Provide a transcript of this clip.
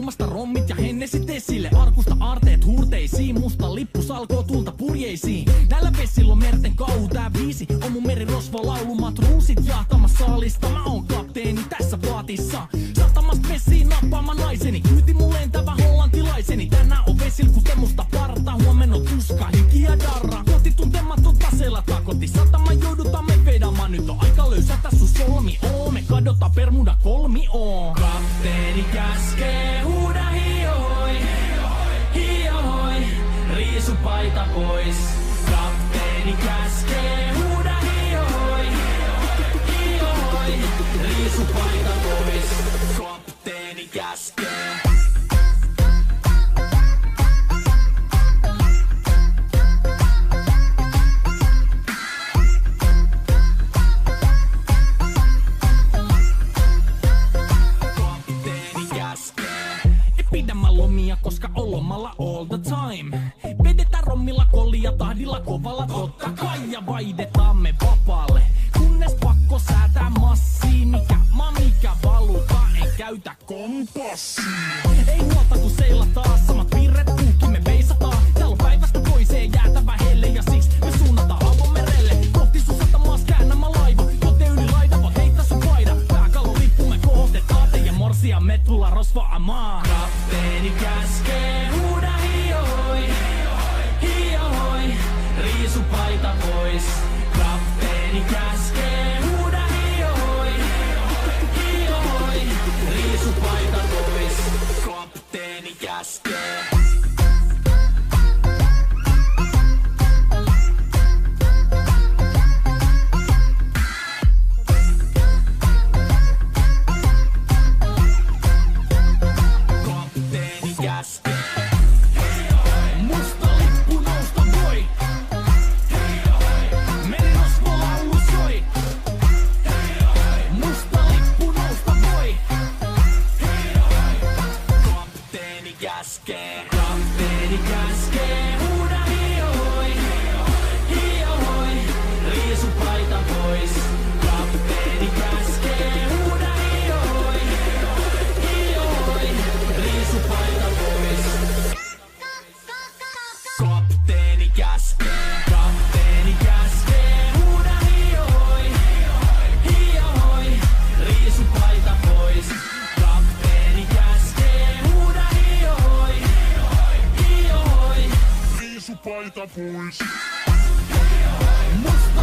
Juomasta rommit ja hennesit esille. Arkusta aarteet huurteisiin. Musta lippu salkoo tulta purjeisiin. Näillä vesillä on merten kauhu. Tää biisi on mun merirosvo laulu. Matruusit jahtamassa saalista. Mä oon kapteeni tässä vaatissa. Satamasta messiin nappaama naiseni. Kyyti mun lentävä hollantilaiseni. Tänään on vesil ku temusta parta. Huomenna tuska, hiki ja darra. Koti tuntematon taseella takoti. Satama joudutaan me vedamaan. Nyt on aika löysätä sun solmi. Me kadota Bermuda kolmioon. Kapteeni käskee, huuda hiohoi, hiohoi, riisu paita pois. Kapteeni käskee, huuda hiohoi, hiohoi, riisu paita pois. Kapteeni käskee. Pidämä lomia, koska on lomalla all the time. Vedetään rommilla kollia tahdilla kovalla totta kai. Ja vaihdetaan me vapaalle, kunnes pakko säätää massiin. Mikä valuta, ei käytä kompassia. Ei huolta kun seillä taas, samat piirret puhki me veisataan. Täällä on päivästä toiseen jäätävä helle. Ja siksi me suunnataan avomerelle. Kohti sun satamaas käännämä laiva. Joten yli laida, voit heittää sun paida. Pääkallon lippu me kohotetaan. Teidän morsia me tulla rosvaamaan. Kapteeni käskee, huuda hiohoi, hiohoi, riisu paita pois. Kapteeni käskee, huuda hiohoi, hiohoi, riisu paita pois. Kapteeni käskee. Musta lippu nousta voi. Merirosvo laulu soi. Musta lippu nousta voi. Kapteeni käskee. Kapteeni käskee. Huuda hiohoi, hiohoi, riisu paita pois. Kapteeni käskee. Huuda hiohoi, hiohoi, riisu paita pois. Kapteeni käskee. Kapteeni käskee. Huuda hiohoi, hiohoi, riisu paita pois. Kapteeni käskee. Huuda hiohoi, hiohoi, riisu paita pois. Musta